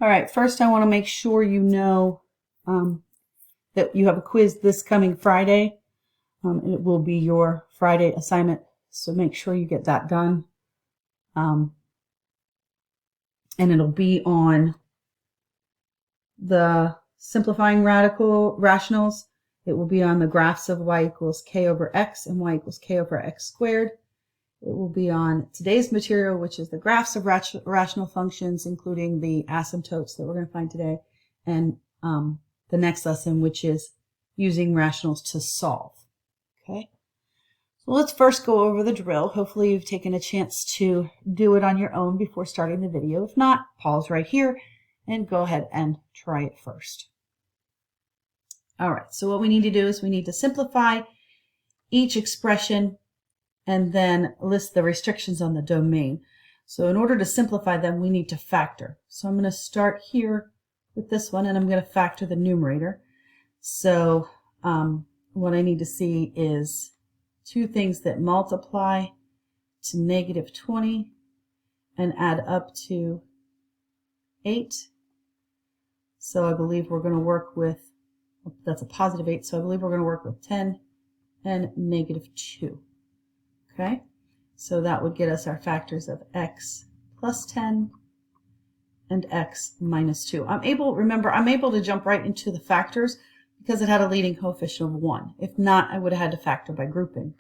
All right, first I want to make sure you know that you have a quiz this coming Friday. It will be your Friday assignment, so make sure you get that done. And it'll be on the simplifying radical rationals. It will be on the graphs of y equals k over x and y equals k over x squared. It will be on today's material, which is the graphs of rational functions, including the asymptotes that we're going to find today, and the next lesson, which is using rationals to solve. Okay, so let's first go over the drill. Hopefully you've taken a chance to do it on your own before starting the video. If not, pause right here and go ahead and try it first. All right, so what we need to do is we need to simplify each expression and then list the restrictions on the domain. So in order to simplify them, we need to factor. So I'm going to start here with this one, and I'm going to factor the numerator. So what I need to see is two things that multiply to negative 20 and add up to 8. So I believe we're going to work with, that's a positive 8, so I believe we're going to work with 10 and negative 2. Okay, so that would get us our factors of x plus 10 and x minus 2. I'm able to jump right into the factors because it had a leading coefficient of 1. If not, I would have had to factor by grouping.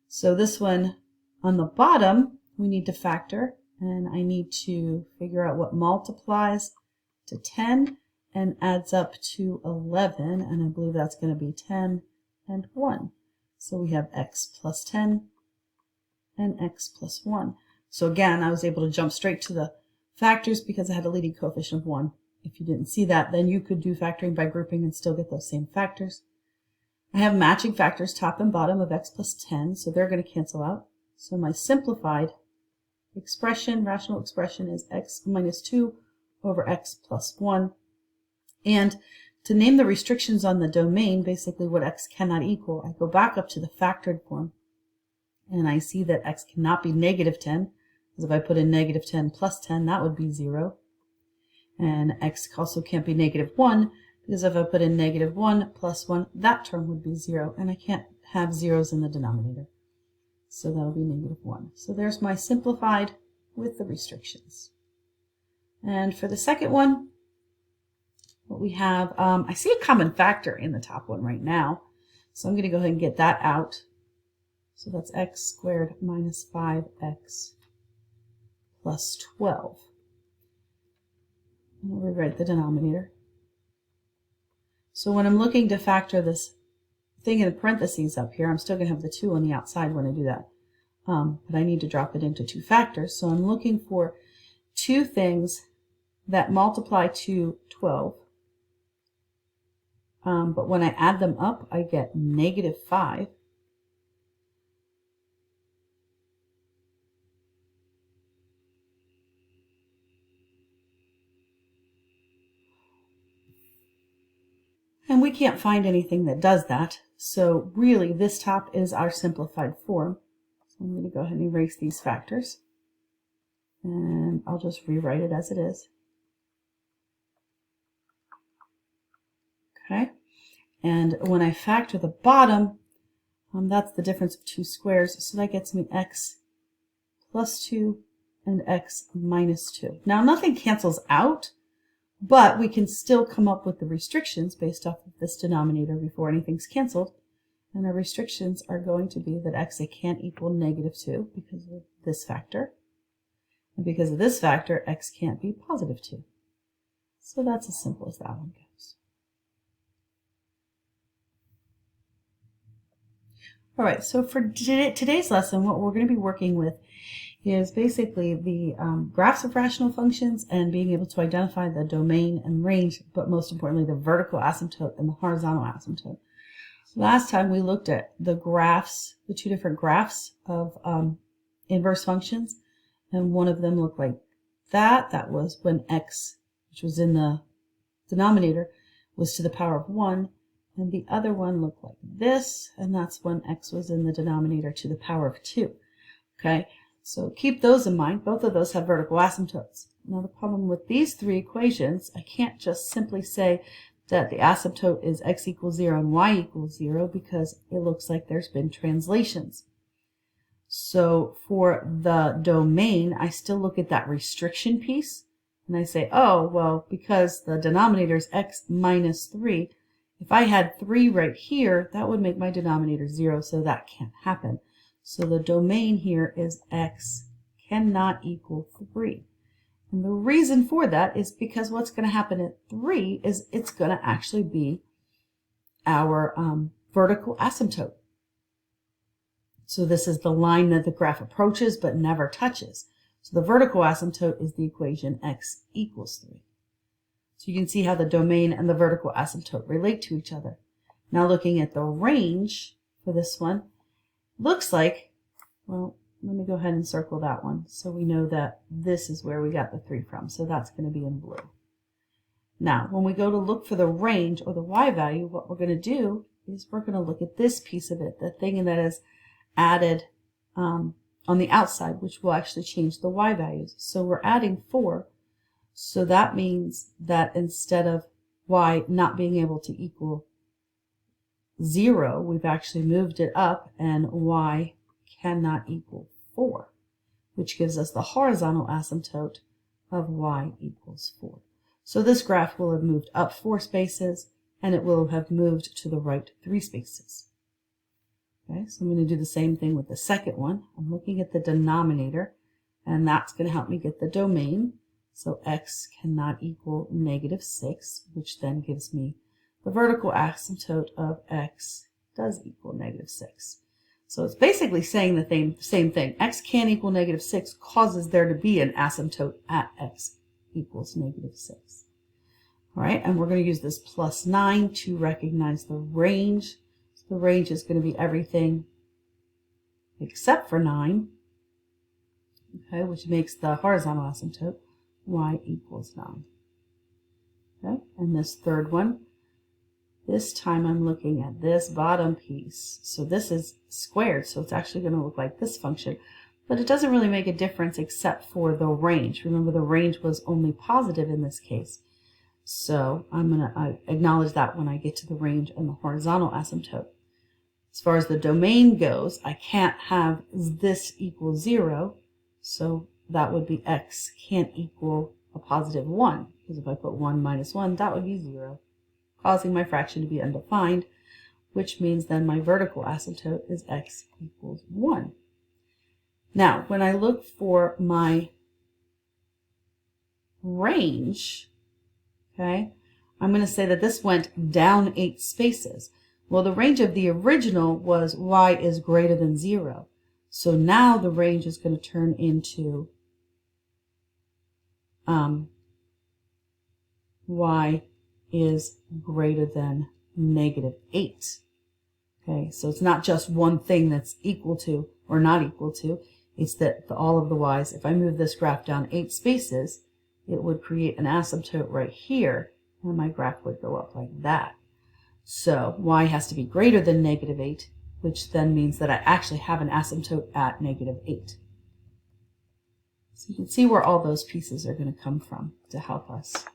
So this one on the bottom, we need to factor, and I need to figure out what multiplies to 10 and adds up to 11, and I believe that's going to be 10 and 1. So we have x plus 10 and x plus 1. So again, I was able to jump straight to the factors because I had a leading coefficient of 1. If you didn't see that, then you could do factoring by grouping and still get those same factors. I have matching factors top and bottom of x plus 10, so they're going to cancel out. So my simplified expression, rational expression, is x minus 2 over x plus 1. And to name the restrictions on the domain, basically what x cannot equal, I go back up to the factored form, and I see that x cannot be negative 10, because if I put in negative 10 plus 10, that would be 0. And x also can't be negative 1, because if I put in negative 1 plus 1, that term would be 0, and I can't have zeros in the denominator. So that'll be negative 1. So there's my simplified with the restrictions. And for the second one, what we have, I see a common factor in the top one right now, so I'm going to go ahead and get that out. So that's x squared minus 5x plus 12. And I'll rewrite the denominator. So when I'm looking to factor this thing in the parentheses up here, I'm still going to have the 2 on the outside when I do that. But I need to drop it into two factors. So I'm looking for two things that multiply to 12. But when I add them up, I get negative 5. And we can't find anything that does that. So really, this top is our simplified form. So I'm going to go ahead and erase these factors. And I'll just rewrite it as it is. Okay. And when I factor the bottom, that's the difference of two squares. So that gets me x plus 2 and x minus 2. Now nothing cancels out, but we can still come up with the restrictions based off of this denominator before anything's canceled. And our restrictions are going to be that x can't equal negative 2 because of this factor. And because of this factor, x can't be positive 2. So that's as simple as that one goes. All right, so for today's lesson, what we're going to be working with is basically the graphs of rational functions and being able to identify the domain and range, but most importantly, the vertical asymptote and the horizontal asymptote. Last time we looked at the graphs, the two different graphs of inverse functions, and one of them looked like that. That was when x, which was in the denominator, was to the power of 1, and the other one looked like this, and that's when x was in the denominator to the power of 2. Okay, so keep those in mind. Both of those have vertical asymptotes. Now the problem with these three equations, I can't just simply say that the asymptote is x equals 0 and y equals 0 because it looks like there's been translations. So for the domain, I still look at that restriction piece and I say, oh, well, because the denominator is x minus 3, if I had 3 right here, that would make my denominator 0, so that can't happen. So the domain here is x cannot equal 3. And the reason for that is because what's going to happen at 3 is it's going to actually be our vertical asymptote. So this is the line that the graph approaches but never touches. So the vertical asymptote is the equation x equals 3. So you can see how the domain and the vertical asymptote relate to each other. Now looking at the range for this one, looks like, well, let me go ahead and circle that one so we know that this is where we got the 3 from. So that's going to be in blue. Now, when we go to look for the range or the y value, what we're going to do is we're going to look at this piece of it, the thing that is added on the outside, which will actually change the y values. So we're adding 4. So that means that instead of y not being able to equal 0, we've actually moved it up, and y cannot equal 4, which gives us the horizontal asymptote of y equals 4. So this graph will have moved up 4 spaces, and it will have moved to the right 3 spaces. Okay, so I'm going to do the same thing with the second one. I'm looking at the denominator, and that's going to help me get the domain. So x cannot equal negative 6, which then gives me the vertical asymptote of x does equal negative 6. So it's basically saying the same thing. X can't equal negative 6 causes there to be an asymptote at x equals negative 6. All right, and we're going to use this plus 9 to recognize the range. So the range is going to be everything except for 9, okay, which makes the horizontal asymptote y equals 9. Okay, and this third one, this time I'm looking at this bottom piece. So this is squared, so it's actually going to look like this function. But it doesn't really make a difference except for the range. Remember, the range was only positive in this case. So I'm going to acknowledge that when I get to the range and the horizontal asymptote. As far as the domain goes, I can't have this equal 0. So that would be x can't equal a positive 1. Because if I put 1 minus 1, that would be 0. Causing my fraction to be undefined, which means then my vertical asymptote is x equals 1. Now, when I look for my range, okay, I'm going to say that this went down 8 spaces. Well, the range of the original was y is greater than 0. So now the range is going to turn into y is greater than negative 8. Okay, so it's not just one thing that's equal to or not equal to. It's that all of the y's, if I move this graph down 8 spaces, it would create an asymptote right here, and my graph would go up like that. So y has to be greater than negative 8, which then means that I actually have an asymptote at negative 8. So you can see where all those pieces are going to come from to help us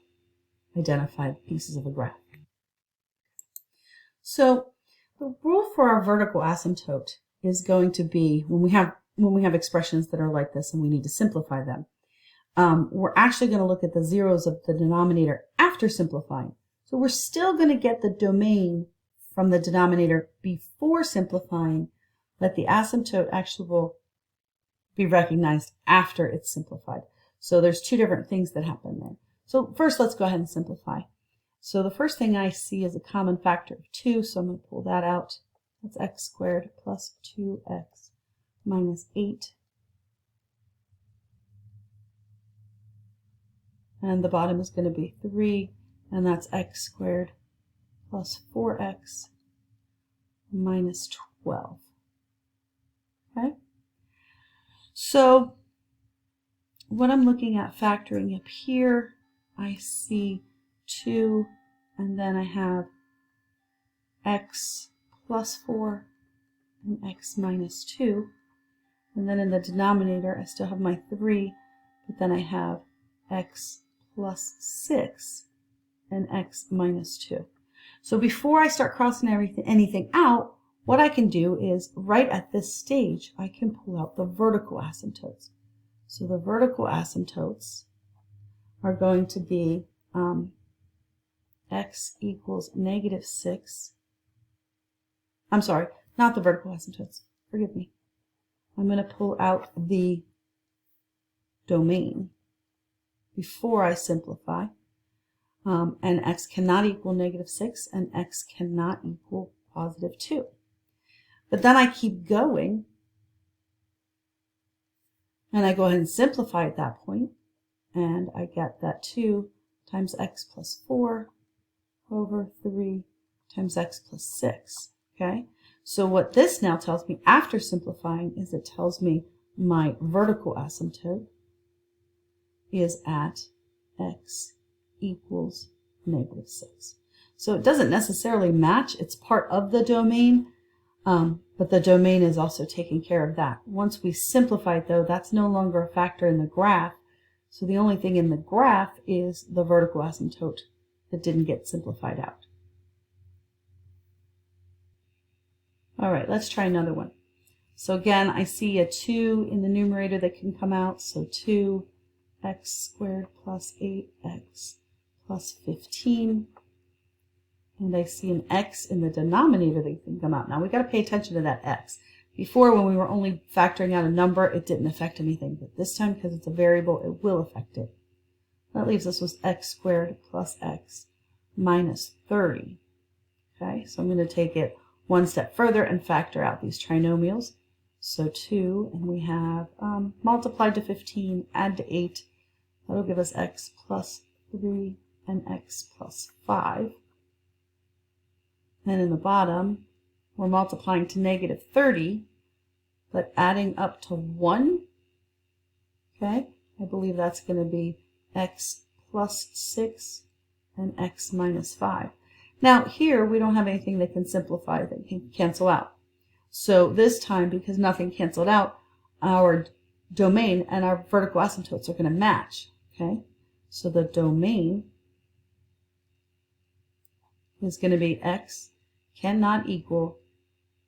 identify the pieces of a graph. So the rule for our vertical asymptote is going to be when we have expressions that are like this and we need to simplify them. We're actually going to look at the zeros of the denominator after simplifying. So we're still going to get the domain from the denominator before simplifying, but the asymptote actually will be recognized after it's simplified. So there's 2 different things that happen there. So first, let's go ahead and simplify. So the first thing I see is a common factor of 2, so I'm going to pull that out. That's x squared plus 2x minus 8. And the bottom is going to be 3, and that's x squared plus 4x minus 12. Okay? So what I'm looking at factoring up here, I see 2, and then I have x plus 4 and x minus 2. And then in the denominator, I still have my 3, but then I have x plus 6 and x minus 2. So before I start crossing anything out, what I can do is right at this stage, I can pull out the vertical asymptotes. So the vertical asymptotes are going to be x equals negative 6. I'm sorry, not the vertical asymptotes. Forgive me. I'm going to pull out the domain before I simplify. And x cannot equal negative 6, and x cannot equal positive 2. But then I keep going, and I go ahead and simplify at that point, and I get that 2 times x plus 4 over 3 times x plus 6. Okay? So what this now tells me after simplifying is it tells me my vertical asymptote is at x equals negative 6. So it doesn't necessarily match. It's part of the domain, but the domain is also taking care of that. Once we simplify it, though, that's no longer a factor in the graph. So the only thing in the graph is the vertical asymptote that didn't get simplified out. All right, let's try another one. So again, I see a 2 in the numerator that can come out. So 2x squared plus 8x plus 15. And I see an x in the denominator that can come out. Now we got to pay attention to that x. Before, when we were only factoring out a number, it didn't affect anything. But this time, because it's a variable, it will affect it. That leaves us with x squared plus x minus 30. Okay, so I'm going to take it one step further and factor out these trinomials. So 2, and we have multiplied to 15, add to 8. That'll give us x plus 3 and x plus 5. Then in the bottom, we're multiplying to negative 30, but adding up to 1. Okay, I believe that's going to be x plus 6 and x minus 5. Now here we don't have anything that can simplify, that can cancel out. So this time, because nothing canceled out, our domain and our vertical asymptotes are going to match. Okay, so the domain is going to be x cannot equal,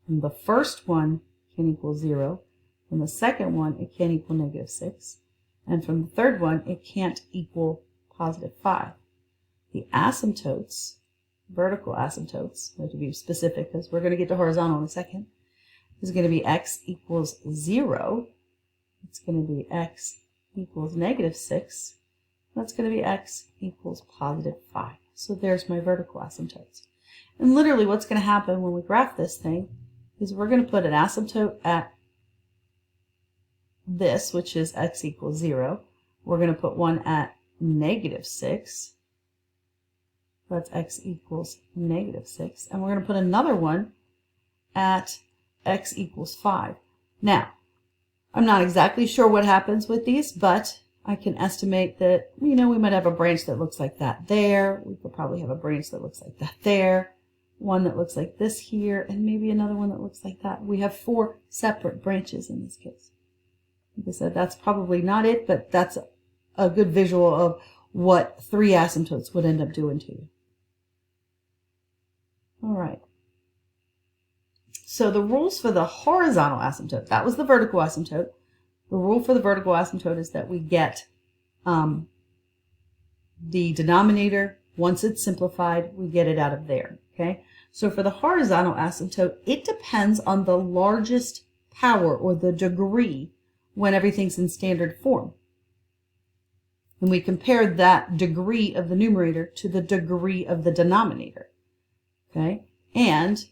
and the first one can equal 0. From the second one, it can't equal negative 6. And from the third one, it can't equal positive 5. The asymptotes, vertical asymptotes, we have to be specific because we're going to get to horizontal in a second, is going to be x equals 0. It's going to be x equals negative 6. That's going to be x equals positive 5. So there's my vertical asymptotes. And literally what's going to happen when we graph this thing is we're going to put an asymptote at this, which is x equals 0. We're going to put one at negative 6. That's x equals negative 6. And we're going to put another one at x equals 5. Now, I'm not exactly sure what happens with these, but I can estimate that, we might have a branch that looks like that there. We could probably have a branch that looks like that there. One that looks like this here, and maybe another one that looks like that. We have 4 separate branches in this case. Like I said, that's probably not it, but that's a good visual of what 3 asymptotes would end up doing to you. All right. So the rules for the horizontal asymptote, that was the vertical asymptote. The rule for the vertical asymptote is that we get the denominator, once it's simplified, we get it out of there. Okay? So for the horizontal asymptote, it depends on the largest power, or the degree, when everything's in standard form. And we compare that degree of the numerator to the degree of the denominator. Okay? And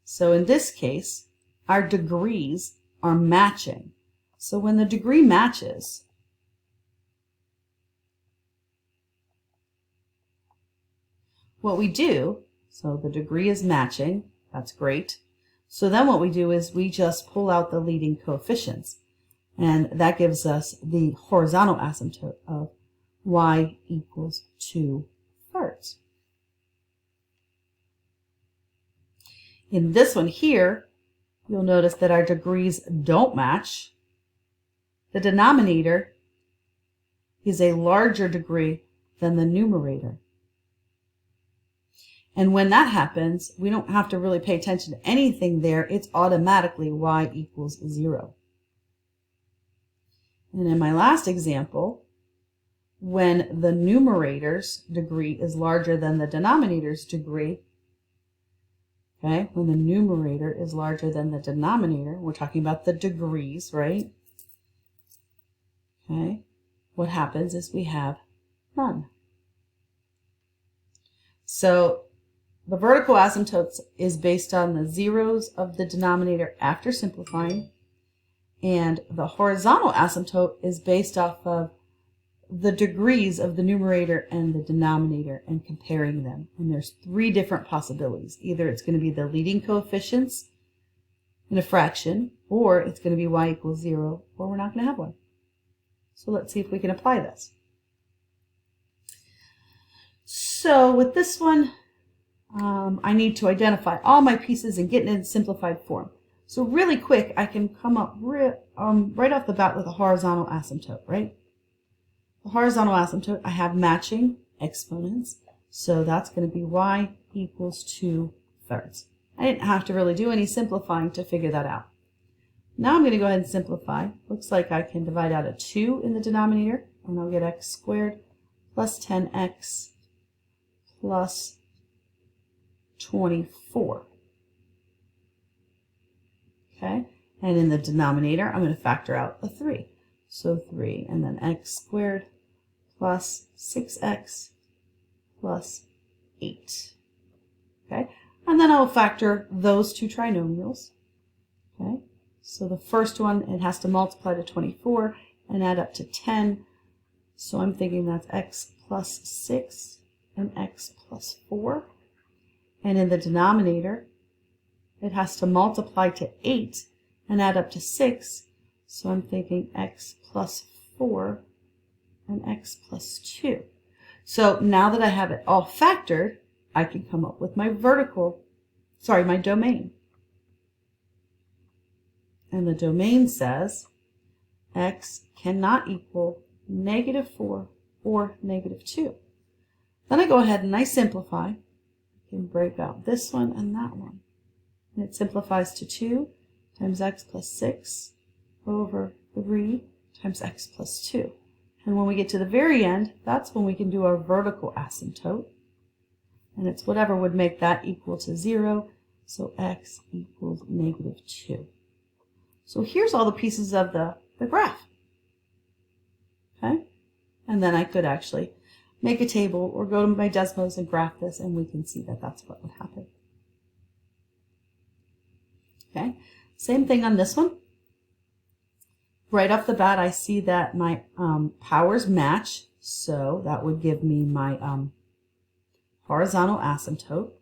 so in this case, our degrees are matching. So when the degree matches, what we do, so the degree is matching, that's great. So then what we do is we just pull out the leading coefficients. And that gives us the horizontal asymptote of y equals 2/3. In this one here, you'll notice that our degrees don't match. The denominator is a larger degree than the numerator. And when that happens, we don't have to really pay attention to anything there. It's automatically y equals 0. And in my last example, when the numerator's degree is larger than the denominator's degree, okay, when the numerator is larger than the denominator, we're talking about the degrees, right? Okay, what happens is we have none. So the vertical asymptote is based on the zeros of the denominator after simplifying, and the horizontal asymptote is based off of the degrees of the numerator and the denominator and comparing them. And there's 3 different possibilities. Either it's going to be the leading coefficients in a fraction, or it's going to be y equals 0, or we're not going to have one. So let's see if we can apply this. So with this one, I need to identify all my pieces and get it in simplified form. So really quick, I can come up right off the bat with a horizontal asymptote, right? The horizontal asymptote, I have matching exponents, so that's going to be y equals 2/3. I didn't have to really do any simplifying to figure that out. Now I'm going to go ahead and simplify. Looks like I can divide out a 2 in the denominator, and I'll get x squared plus 10x plus 24. Okay, and in the denominator, I'm going to factor out a 3. So 3, and then x squared plus 6x plus 8. Okay, and then I'll factor those 2 trinomials. Okay, so the first one, it has to multiply to 24 and add up to 10. So I'm thinking that's x plus 6 and x plus 4. And in the denominator, it has to multiply to 8 and add up to 6. So I'm thinking x plus 4 and x plus 2. So now that I have it all factored, I can come up with my my domain. And the domain says x cannot equal -4 or -2. Then I go ahead and I simplify. I can break out this one and that one. And it simplifies to 2 times x plus 6 over 3 times x plus 2. And when we get to the very end, that's when we can do our vertical asymptote. And it's whatever would make that equal to 0. So x equals -2. So here's all the pieces of the graph. Okay? And then I could actually make a table or go to my Desmos and graph this, and we can see that that's what would happen. Okay, same thing on this one. Right off the bat, I see that my powers match, so that would give me my horizontal asymptote,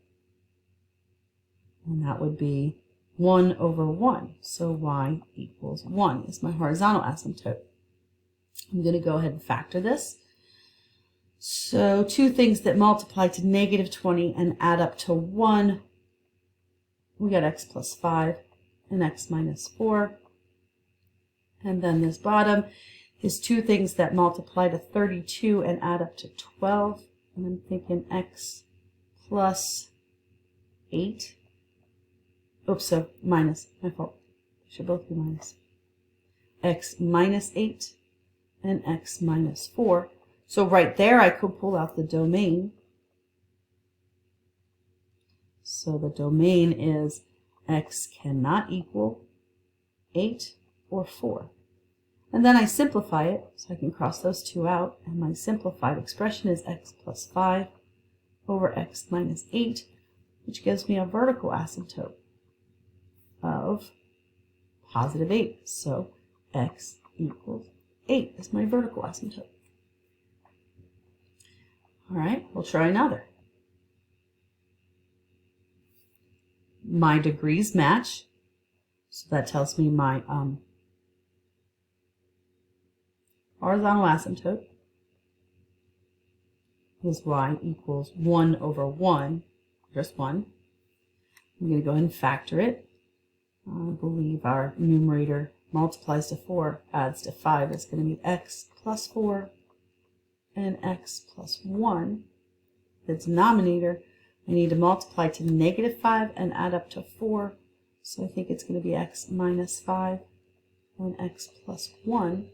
and that would be 1 over 1. So y equals 1 is my horizontal asymptote. I'm going to go ahead and factor this. So 2 things that multiply to -20 and add up to 1. We got x plus 5 and x minus 4. And then this bottom is 2 things that multiply to 32 and add up to 12. And I'm thinking x plus 8. Oops, so minus, my fault. Should both be minus. X minus 8 and x minus 4. So right there I could pull out the domain. So the domain is x cannot equal 8 or 4. And then I simplify it, so I can cross those 2 out, and my simplified expression is x plus 5 over x minus 8, which gives me a vertical asymptote of positive 8. So x equals 8 is my vertical asymptote. All right, we'll try another. My degrees match, so that tells me my horizontal asymptote is y equals 1 over 1, just 1. I'm going to go ahead and factor it. I believe our numerator multiplies to 4, adds to 5. It's going to be x plus 4 and x plus 1. The denominator, I need to multiply to negative 5 and add up to 4. So I think it's going to be x minus 5 and x plus 1.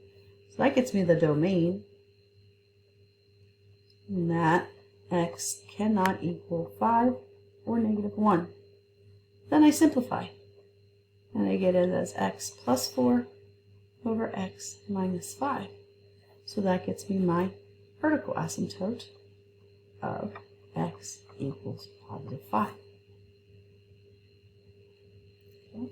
So that gets me the domain. And that x cannot equal 5 or negative 1. Then I simplify. And I get it as x plus 4 over x minus 5. So that gets me my vertical asymptote of x equals positive 5. Okay.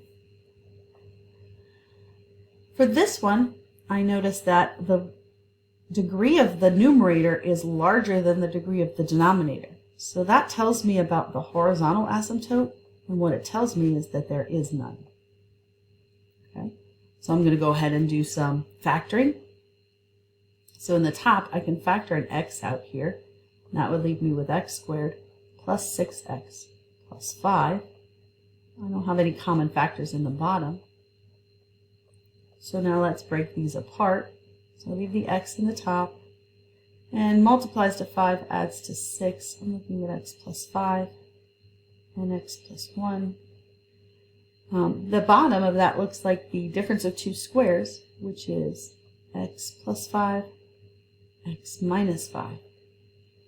For this one, I notice that the degree of the numerator is larger than the degree of the denominator. So that tells me about the horizontal asymptote, and what it tells me is that there is none. Okay. So I'm going to go ahead and do some factoring. So in the top, I can factor an x out here. And that would leave me with x squared plus 6x plus 5. I don't have any common factors in the bottom. So now let's break these apart. So I leave the x in the top, and multiplies to 5 adds to 6. I'm looking at x plus 5 and x plus 1. The bottom of that looks like the difference of two squares, which is x plus 5, x minus 5.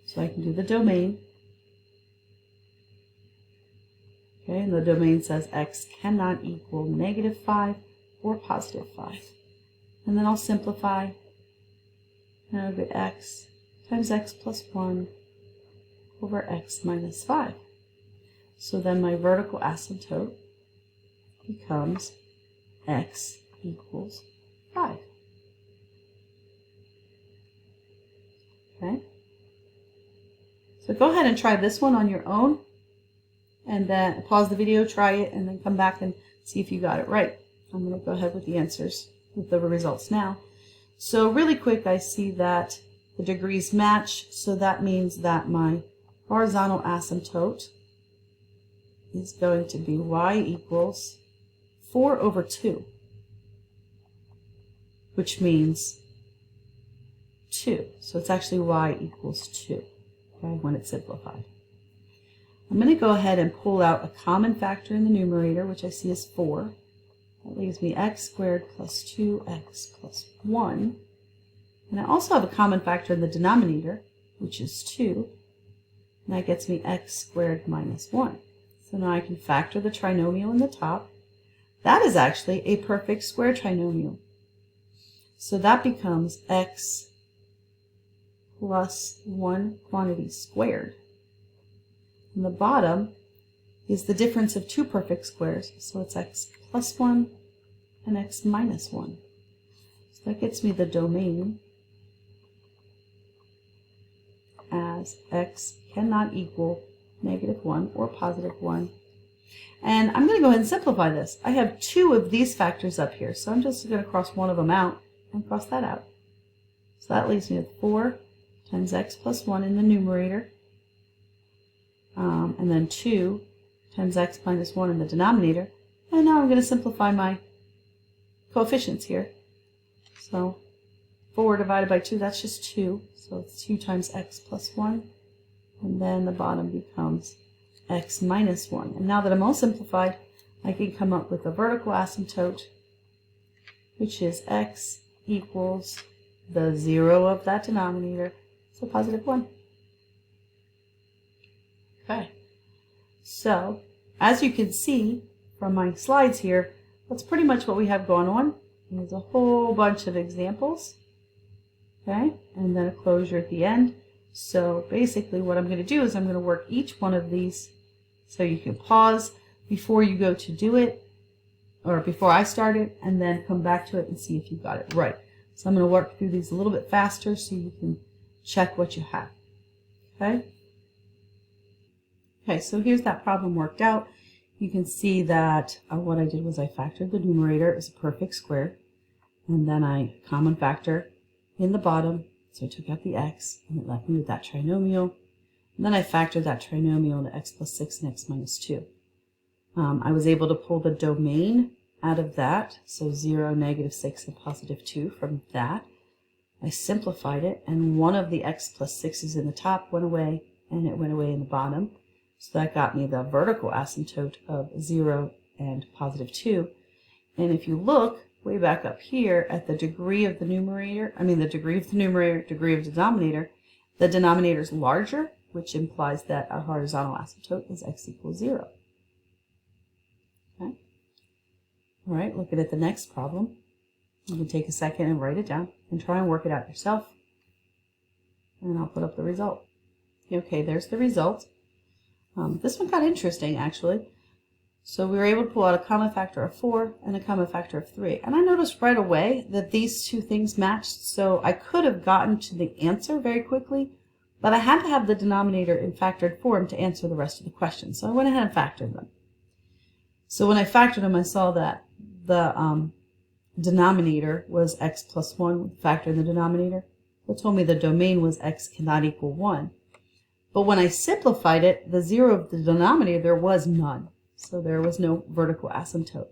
So I can do the domain. Okay, and the domain says x cannot equal negative 5 or positive 5. And then I'll simplify. And I'll get x times x plus 1 over x minus 5. So then my vertical asymptote becomes x equals 5. Okay? So go ahead and try this one on your own, and then pause the video, try it, and then come back and see if you got it right. I'm going to go ahead with the answers, with the results now. So really quick, I see that the degrees match, so that means that my horizontal asymptote is going to be y equals 4 over 2, which means 2. So it's actually y equals 2, okay, when it's simplified. I'm going to go ahead and pull out a common factor in the numerator, which I see is 4. That leaves me x squared plus 2x plus 1. And I also have a common factor in the denominator, which is 2. And that gets me x squared minus 1. So now I can factor the trinomial in the top. That is actually a perfect square trinomial. So that becomes x plus 1 quantity squared. And the bottom is the difference of two perfect squares. So it's x plus 1 and x minus 1. So that gets me the domain as x cannot equal negative 1 or positive 1. And I'm going to go ahead and simplify this. I have two of these factors up here, so I'm just going to cross one of them out and cross that out. So that leaves me with 4 times x plus 1 in the numerator, and then 2 times x minus 1 in the denominator. And now I'm going to simplify my coefficients here. So 4 divided by 2, that's just 2. So it's 2 times x plus 1. And then the bottom becomes x minus 1. And now that I'm all simplified, I can come up with a vertical asymptote, which is x equals the 0 of that denominator, so positive 1. Okay. So, as you can see from my slides here, that's pretty much what we have going on. There's a whole bunch of examples. Okay, and then a closure at the end. So basically what I'm going to do is I'm going to work each one of these, so you can pause before you go to do it, or before I start it, and then come back to it and see if you got it right. So I'm going to work through these a little bit faster so you can check what you have. Okay? Okay, so here's that problem worked out. You can see that what I did was I factored the numerator as a perfect square, and then I common factor in the bottom, so I took out the x, and it left me with that trinomial. And then I factored that trinomial into x plus 6 and x minus 2. I was able to pull the domain out of that, so 0, negative 6, and positive 2 from that. I simplified it, and one of the x plus 6's in the top went away, and it went away in the bottom. So that got me the vertical asymptote of 0 and positive 2. And if you look way back up here at the degree of the numerator, degree of the denominator, the denominator is larger, which implies that a horizontal asymptote is x equals 0. Okay. All right, looking at the next problem. You can take a second and write it down and try and work it out yourself. And I'll put up the result. Okay, there's the result. This one got interesting, actually. So we were able to pull out a common factor of 4 and a common factor of 3. And I noticed right away that these two things matched, so I could have gotten to the answer very quickly, but I had to have the denominator in factored form to answer the rest of the question. So I went ahead and factored them. So when I factored them, I saw that the denominator was x plus 1 with the factor in the denominator. It told me the domain was x cannot equal 1. But when I simplified it, the 0 of the denominator, there was none. So there was no vertical asymptote.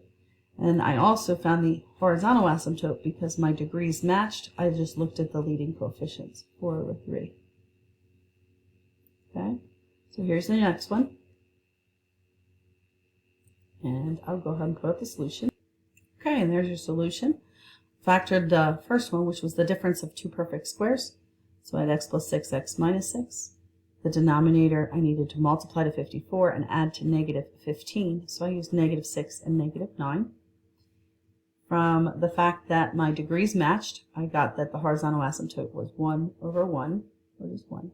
And I also found the horizontal asymptote because my degrees matched. I just looked at the leading coefficients, 4 over 3. Okay, so here's the next one. And I'll go ahead and put up the solution. Okay, and there's your solution. Factored the first one, which was the difference of two perfect squares. So I had x plus 6, x minus 6. The denominator I needed to multiply to 54 and add to negative 15. So I used negative 6 and negative 9. From the fact that my degrees matched, I got that the horizontal asymptote was 1 over 1, which is 1.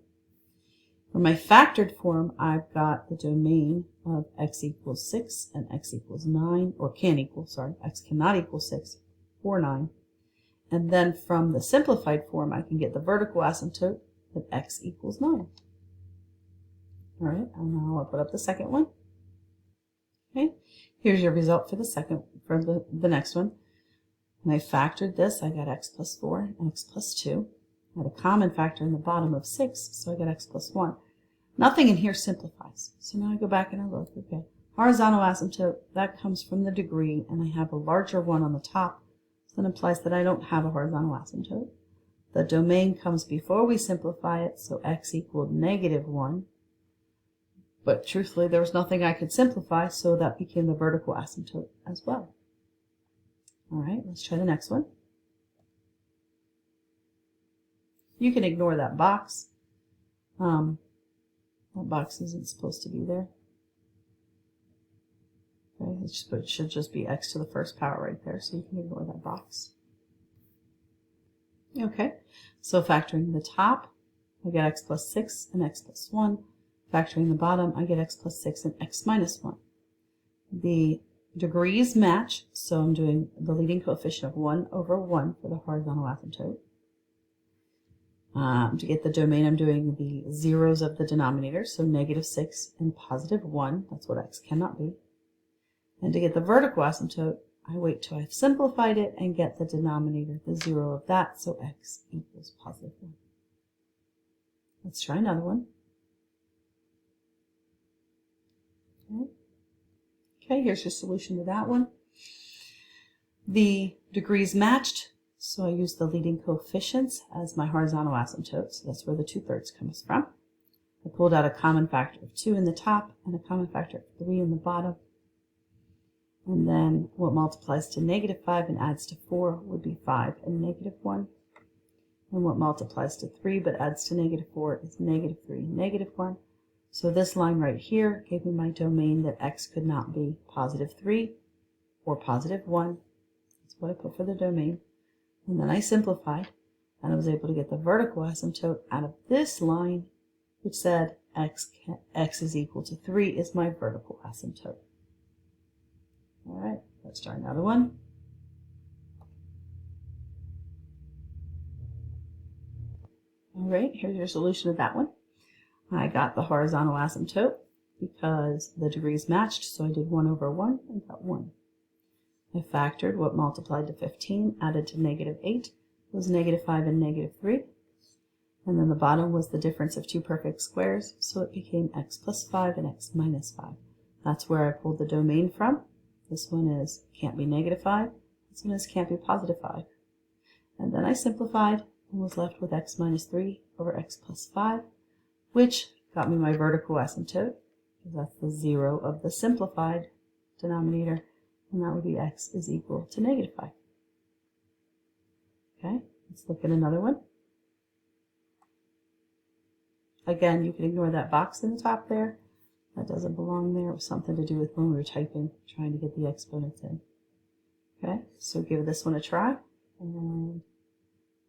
For my factored form, I've got the domain of x equals 6 and x equals 9, or x cannot equal 6 or 9. And then from the simplified form, I can get the vertical asymptote that x equals 9. All right, and now I'll put up the second one. Okay, here's your result for the next one. When I factored this, I got x plus 4 and x plus 2. I had a common factor in the bottom of 6, so I got x plus 1. Nothing in here simplifies. So now I go back and I look. Okay, horizontal asymptote, that comes from the degree, and I have a larger one on the top. So that implies that I don't have a horizontal asymptote. The domain comes before we simplify it, so x equaled negative 1. But truthfully, there was nothing I could simplify, so that became the vertical asymptote as well. All right, let's try the next one. You can ignore that box. That box isn't supposed to be there. Okay, it should just be x to the first power right there, so you can ignore that box. Okay, so factoring the top, I get x plus 6 and x plus 1. Factoring the bottom, I get x plus 6 and x minus 1. The degrees match, so I'm doing the leading coefficient of 1 over 1 for the horizontal asymptote. To get the domain, I'm doing the zeros of the denominator, so negative 6 and positive 1. That's what x cannot be. And to get the vertical asymptote, I wait till I've simplified it and get the denominator, the 0 of that, so x equals positive 1. Let's try another one. Okay, here's your solution to that one. The degrees matched, so I used the leading coefficients as my horizontal asymptote, so that's where the 2/3 comes from. I pulled out a common factor of 2 in the top and a common factor of 3 in the bottom. And then what multiplies to negative 5 and adds to 4 would be 5 and negative 1. And what multiplies to 3 but adds to negative 4 is negative 3 and negative 1. So this line right here gave me my domain that x could not be positive 3 or positive 1. That's what I put for the domain. And then I simplified, and I was able to get the vertical asymptote out of this line, which said x is equal to 3 is my vertical asymptote. All right, let's try another one. All right, here's your solution to that one. I got the horizontal asymptote because the degrees matched, so I did 1 over 1 and got 1. I factored what multiplied to 15, added to negative 8, was negative 5 and negative 3. And then the bottom was the difference of two perfect squares, so it became x plus 5 and x minus 5. That's where I pulled the domain from. This one is can't be negative 5. This one is can't be positive 5. And then I simplified, and was left with x minus 3 over x plus 5, which got me my vertical asymptote, because that's the 0 of the simplified denominator, and that would be x is equal to negative 5. Okay, let's look at another one. Again, you can ignore that box in the top there. That doesn't belong there. It was something to do with when we were typing, trying to get the exponents in. Okay, so give this one a try, and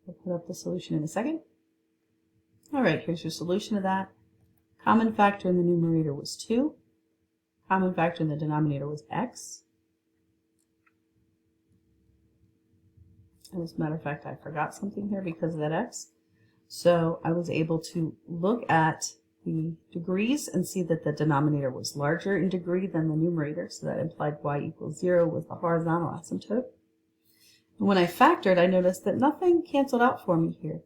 we'll put up the solution in a second. All right, here's your solution of that. Common factor in the numerator was 2. Common factor in the denominator was x. And as a matter of fact, I forgot something here because of that x. So I was able to look at the degrees and see that the denominator was larger in degree than the numerator, so that implied y equals 0 was the horizontal asymptote. And when I factored, I noticed that nothing canceled out for me here.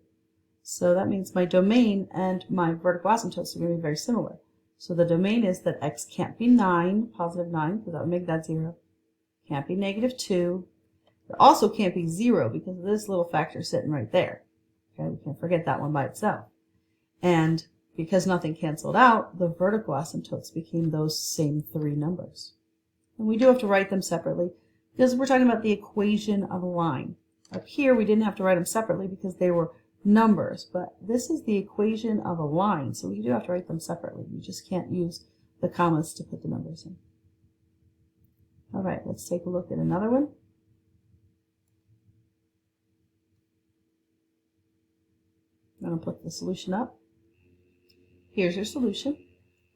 So that means my domain and my vertical asymptotes are going to be very similar. So the domain is that x can't be 9, positive 9, because that would make that 0. Can't be negative 2. It also can't be 0 because of this little factor sitting right there. Okay, we can't forget that one by itself. And because nothing canceled out, the vertical asymptotes became those same 3 numbers. And we do have to write them separately because we're talking about the equation of a line. Up here, we didn't have to write them separately because they were numbers, but this is the equation of a line, so we do have to write them separately. You just can't use the commas to put the numbers in. All right, let's take a look at another one. I'm going to put the solution up. Here's your solution.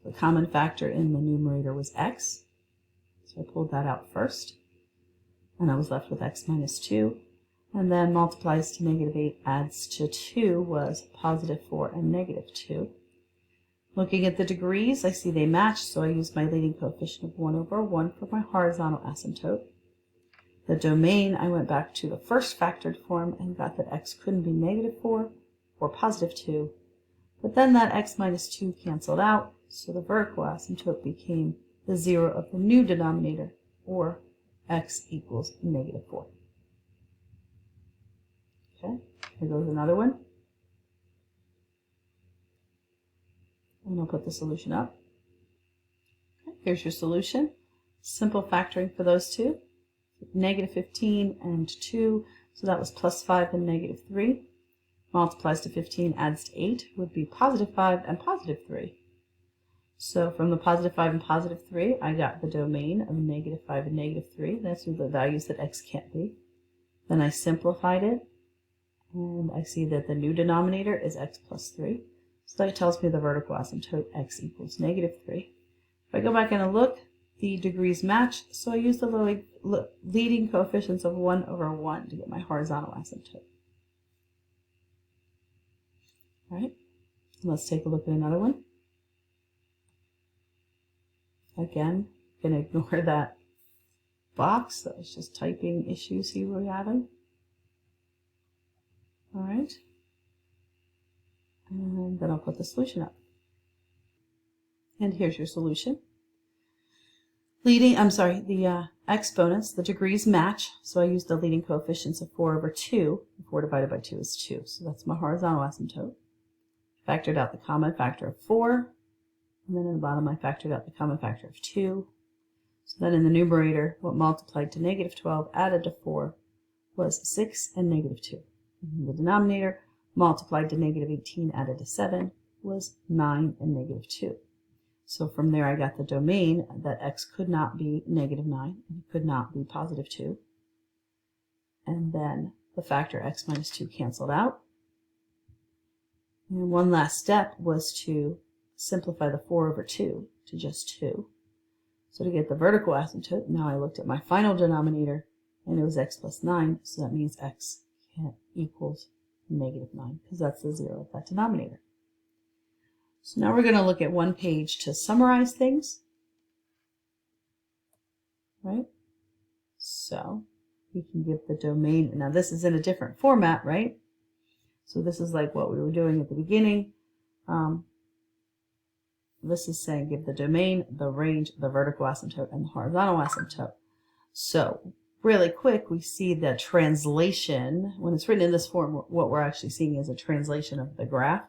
The common factor in the numerator was x, so I pulled that out first, and I was left with x minus 2, and then multiplies to negative 8 adds to 2 was positive 4 and negative 2. Looking at the degrees, I see they match, so I used my leading coefficient of 1 over 1 for my horizontal asymptote. The domain, I went back to the first factored form and got that x couldn't be negative 4 or positive 2. But then that x minus 2 canceled out, so the vertical asymptote became the 0 of the new denominator, or x equals negative 4. Okay, here goes another one. And I'll put the solution up. Okay, here's your solution. Simple factoring for those two. Negative 15 and 2, so that was plus 5 and negative 3. Multiplies to 15, adds to 8, would be positive 5 and positive 3. So from the positive 5 and positive 3, I got the domain of negative 5 and negative 3. That's the values that x can't be. Then I simplified it, and I see that the new denominator is x plus 3. So that tells me the vertical asymptote x equals negative 3. If I go back and look, the degrees match, so I use the leading coefficients of 1 over 1 to get my horizontal asymptote. All right, let's take a look at another one. Again, I'm going to ignore that box. That was just typing issues he was having. All right, and then I'll put the solution up. And here's your solution. The exponents, the degrees match, so I used the leading coefficients of 4 over 2. 4 divided by 2 is 2, so that's my horizontal asymptote. Factored out the common factor of 4, and then in the bottom I factored out the common factor of 2. So then in the numerator, what multiplied to negative 12 added to 4 was 6 and negative 2. And in the denominator, multiplied to negative 18 added to 7 was 9 and negative 2. So from there I got the domain that x could not be negative 9 and it could not be positive 2. And then the factor x minus 2 canceled out. And one last step was to simplify the 4 over 2 to just 2. So to get the vertical asymptote, now I looked at my final denominator and it was x plus 9, so that means x equals negative 9 because that's the 0 of that denominator. So now we're going to look at one page to summarize things. Right? So we can give the domain, now this is in a different format, right? So this is like what we were doing at the beginning. This is saying give the domain, the range, the vertical asymptote, and the horizontal asymptote. So really quick, we see the translation. When it's written in this form, what we're actually seeing is a translation of the graph.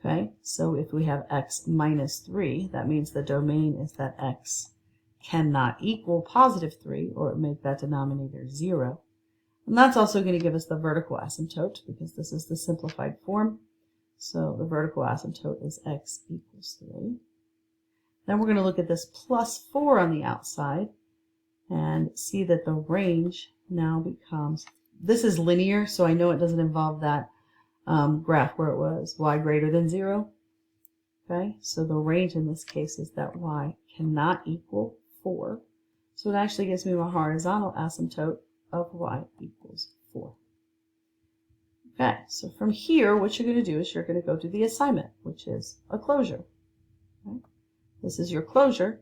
Okay, so if we have x minus 3, that means the domain is that x cannot equal positive 3, or it make that denominator 0. And that's also going to give us the vertical asymptote, because this is the simplified form. So the vertical asymptote is x equals 3. Then we're going to look at this plus 4 on the outside and see that the range now becomes, this is linear, so I know it doesn't involve that graph where it was y greater than 0. Okay, so the range in this case is that y cannot equal 4. So it actually gives me my horizontal asymptote of y equals 4. Okay, so from here, what you're going to do is you're going to go to the assignment, which is a closure. Okay? This is your closure.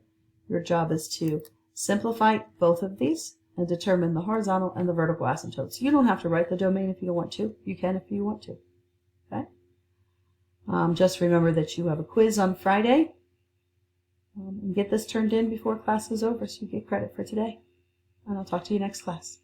Your job is to simplify both of these and determine the horizontal and the vertical asymptotes. You don't have to write the domain if you don't want to. You can if you want to. Okay? Just remember that you have a quiz on Friday. And get this turned in before class is over so you get credit for today. And I'll talk to you next class.